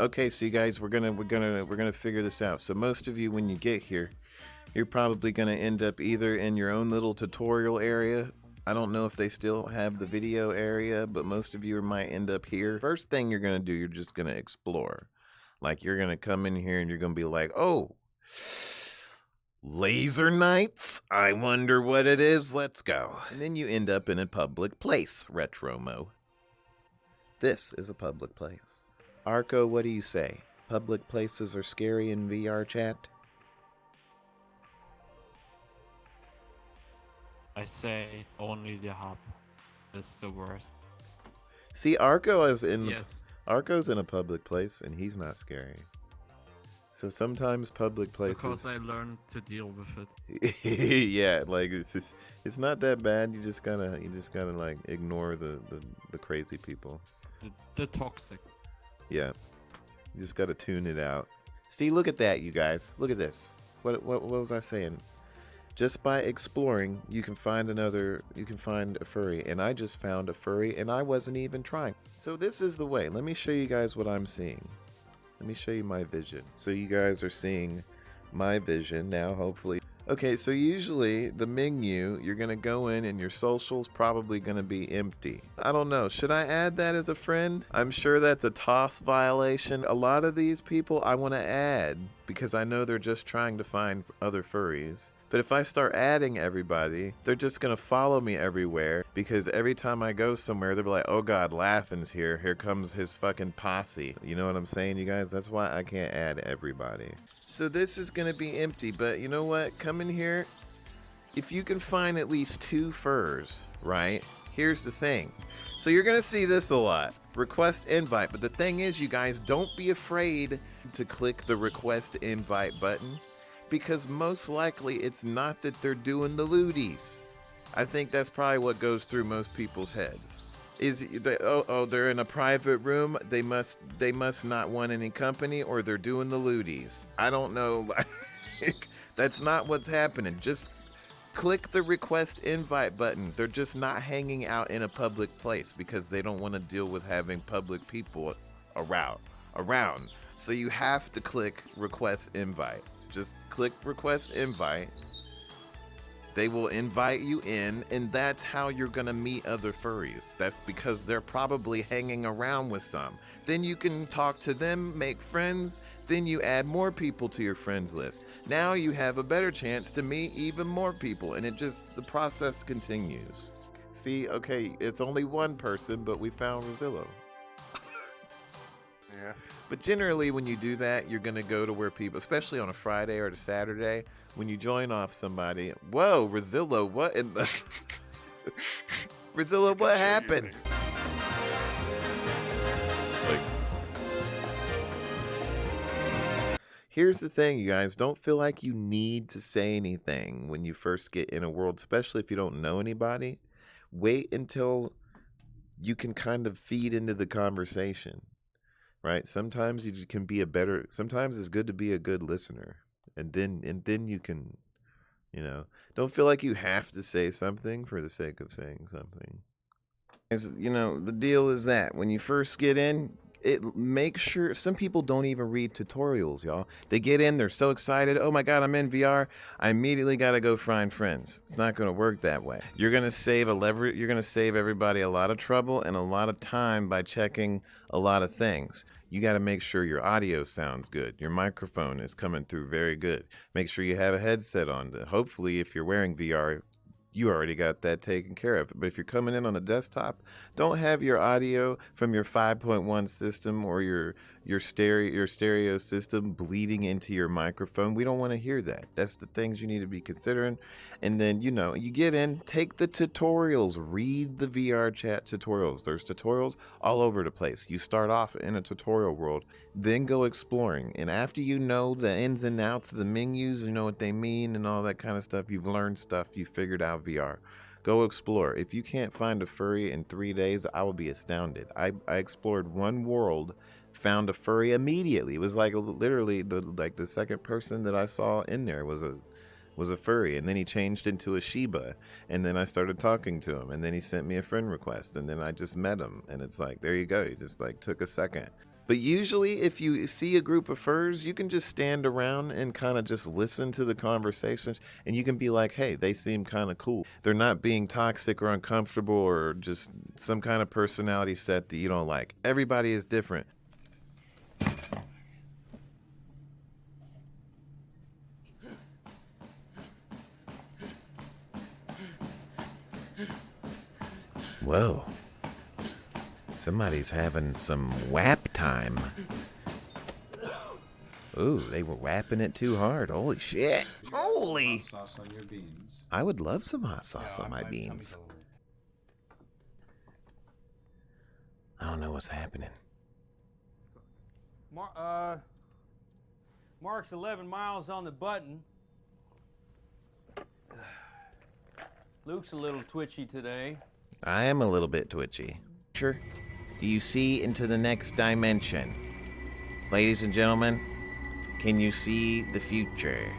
Okay, so you guys, we're gonna figure this out. So most of you, when you get here, you're probably gonna end up either in your own little tutorial area. I don't know if they still have the video area, but most of you might end up here. First thing you're gonna do, you're just gonna explore. Like you're gonna come in here and you're gonna be like, oh, laser knights? I wonder what it is. Let's go. And then you end up in a public place, Retromo. This is a public place. Arco, what do you say? Public places are scary in VRChat? I say only the hub is the worst. See, Arco's in a public place and he's not scary. So sometimes public places. Because I learned to deal with it. Yeah, like it's not that bad. You just gotta like ignore the crazy people. The toxic. Yeah, you just gotta tune it out. See, look at that, you guys. Look at this. What was I saying? Just by exploring, you can find a furry, and I just found a furry, and I wasn't even trying. So this is the way. Let me show you guys what I'm seeing. Let me show you my vision. So you guys are seeing my vision now, hopefully. Okay, so usually the menu, you're gonna go in and your social's probably gonna be empty. I don't know, should I add that as a friend? I'm sure that's a toss violation. A lot of these people I wanna add because I know they're just trying to find other furries. But if I start adding everybody, they're just gonna follow me everywhere because every time I go somewhere, they'll be like, oh god, Laphin's here. Here comes his fucking posse. You know what I'm saying, you guys? That's why I can't add everybody. So this is gonna be empty, but you know what? Come in here. If you can find at least 2 furs, right? Here's the thing. So you're gonna see this a lot. Request invite. But the thing is, you guys, don't be afraid to click the request invite button. Because most likely it's not that they're doing the looties. I think that's probably what goes through most people's heads. Is they, they're in a private room, they must not want any company, or they're doing the looties. I don't know. That's not what's happening. Just click the request invite button. They're just not hanging out in a public place because they don't want to deal with having public people around. So you have to click request invite. Just click request invite. They will invite you in, and that's how you're gonna meet other furries. That's because they're probably hanging around with some. Then you can talk to them, make friends, then you add more people to your friends list. Now you have a better chance to meet even more people, and the process continues. See, okay, it's only one person, but we found Rosillo. Yeah. But generally, when you do that, you're going to go to where people, especially on a Friday or a Saturday, when you join off somebody, whoa, Rosillo, what in the... Rosillo, what happened? Here's the thing, you guys. Don't feel like you need to say anything when you first get in a world, especially if you don't know anybody. Wait until you can kind of feed into the conversation. Right? Sometimes you can be sometimes it's good to be a good listener. And then you can, don't feel like you have to say something for the sake of saying something. The deal is that when you first get in, make sure some people don't even read tutorials, y'all. They get in, they're so excited. Oh my God, I'm in VR. I immediately got to go find friends. It's not going to work that way. You're going to save everybody a lot of trouble and a lot of time by checking a lot of things. You got to make sure your audio sounds good. Your microphone is coming through very good. Make sure you have a headset on. Hopefully, if you're wearing VR, you already got that taken care of. But if you're coming in on a desktop, don't have your audio from your 5.1 system or your stereo system bleeding into your microphone. We don't want to hear that. That's the things you need to be considering. And then, you get in, take the tutorials, read the VRChat tutorials. There's tutorials all over the place. You start off in a tutorial world, then go exploring. And after you know the ins and outs of the menus, you know what they mean and all that kind of stuff, you've learned stuff, you figured out VR. Go explore. If you can't find a furry in 3 days, I will be astounded. I explored one world, found a furry immediately. It was like literally the second person that I saw in there was a furry, and then he changed into a Shiba, and then I started talking to him, and then he sent me a friend request, and then I just met him, and it's like, there you go. You just like took a second. But usually, if you see a group of furs, you can just stand around and kind of just listen to the conversations, and you can be like, hey, they seem kind of cool. They're not being toxic or uncomfortable or just some kind of personality set that you don't like. Everybody is different. Whoa. Somebody's having some whap time. Ooh, they were whapping it too hard. Holy shit. Holy. Sauce on your beans. I would love some hot sauce on my beans. I don't know what's happening. Mark's 11 miles on the button. Luke's a little twitchy today. I am a little bit twitchy. Sure. Do you see into the next dimension? Ladies and gentlemen, can you see the future?